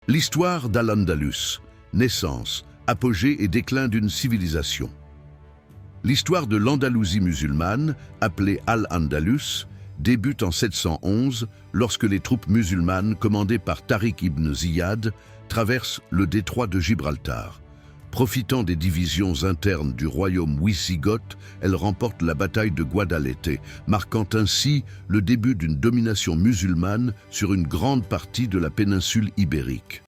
L'histoire d'Al-Andalus, naissance, apogée et déclin d'une civilisation. L'histoire de l'Andalousie musulmane, appelée Al-Andalus, débute en 711 lorsque les troupes musulmanes commandées par Tariq ibn Ziyad traversent le détroit de Gibraltar. Profitant des divisions internes du royaume wisigoth, elles remportent la bataille de Guadalete, marquant ainsi le début d'une domination musulmane sur une grande partie de la péninsule ibérique.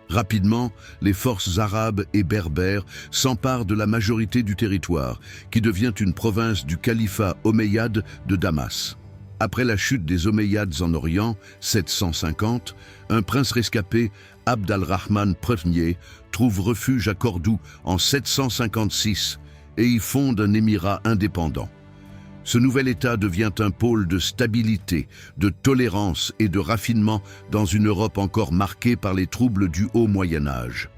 Rapidement, les forces arabes et berbères s'emparent de la majorité du territoire, qui devient une province du califat omeyyade de Damas. Après la chute des Omeyyades en Orient, 750, un prince rescapé, Abd al-Rahman Ier, trouve refuge à Cordoue en 756 et y fonde un émirat indépendant. Ce nouvel État devient un pôle de stabilité, de tolérance et de raffinement dans une Europe encore marquée par les troubles du Haut Moyen-Âge.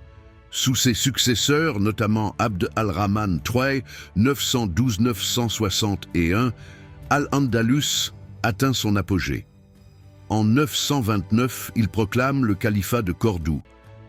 Sous ses successeurs, notamment Abd al-Rahman III, 912-961, Al-Andalus atteint son apogée. En 929, il proclame le califat de Cordoue,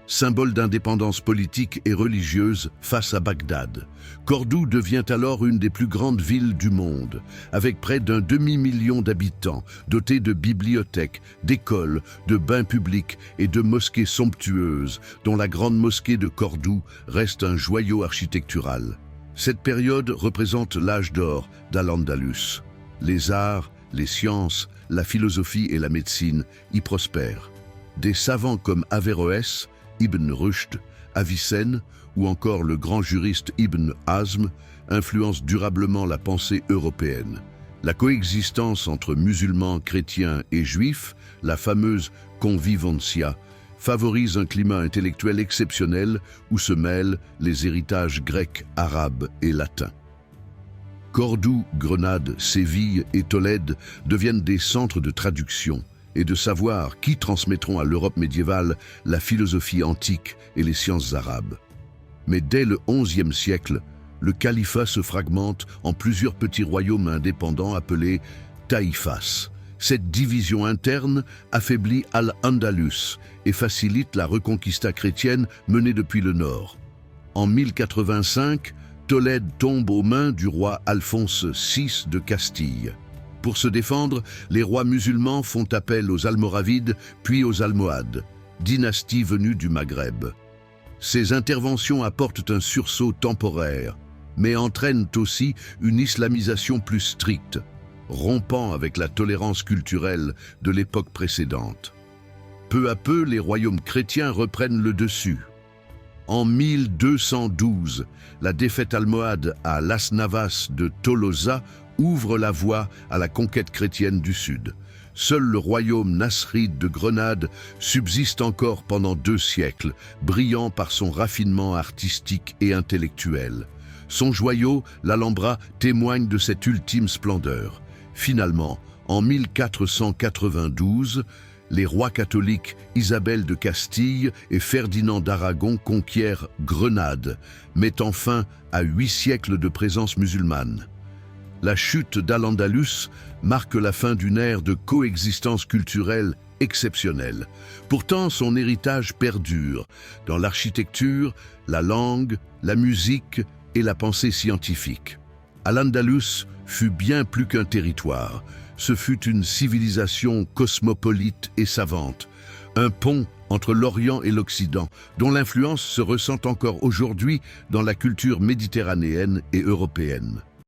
symbole d'indépendance politique et religieuse face à Bagdad. Cordoue devient alors une des plus grandes villes du monde, avec près d'un demi-million d'habitants, dotée de bibliothèques, d'écoles, de bains publics et de mosquées somptueuses, dont la grande mosquée de Cordoue reste un joyau architectural. Cette période représente l'âge d'or d'Al-Andalus. Les arts, les sciences, la philosophie et la médecine y prospèrent. Des savants comme Averroès, Ibn Rushd, Avicenne ou encore le grand juriste Ibn Hazm influencent durablement la pensée européenne. La coexistence entre musulmans, chrétiens et juifs, la fameuse convivencia, favorise un climat intellectuel exceptionnel où se mêlent les héritages grecs, arabes et latins. Cordoue, Grenade, Séville et Tolède deviennent des centres de traduction et de savoir qui transmettront à l'Europe médiévale la philosophie antique et les sciences arabes. Mais dès le XIe siècle, le califat se fragmente en plusieurs petits royaumes indépendants appelés taïfas. Cette division interne affaiblit Al-Andalus et facilite la reconquista chrétienne menée depuis le nord. En 1085, Tolède tombe aux mains du roi Alphonse VI de Castille. Pour se défendre, les rois musulmans font appel aux Almoravides puis aux Almohades, dynastie venue du Maghreb. Ces interventions apportent un sursaut temporaire, mais entraînent aussi une islamisation plus stricte, rompant avec la tolérance culturelle de l'époque précédente. Peu à peu, les royaumes chrétiens reprennent le dessus. En 1212, la défaite almohade à Las Navas de Tolosa ouvre la voie à la conquête chrétienne du Sud. Seul le royaume nasride de Grenade subsiste encore pendant 2 siècles, brillant par son raffinement artistique et intellectuel. Son joyau, l'Alhambra, témoigne de cette ultime splendeur. Finalement, en 1492, les rois catholiques Isabelle de Castille et Ferdinand d'Aragon conquièrent Grenade, mettant fin à 8 siècles de présence musulmane. La chute d'Al-Andalus marque la fin d'une ère de coexistence culturelle exceptionnelle. Pourtant, son héritage perdure dans l'architecture, la langue, la musique et la pensée scientifique. Al-Andalus fut bien plus qu'un territoire. Ce fut une civilisation cosmopolite et savante, un pont entre l'Orient et l'Occident, dont l'influence se ressent encore aujourd'hui dans la culture méditerranéenne et européenne.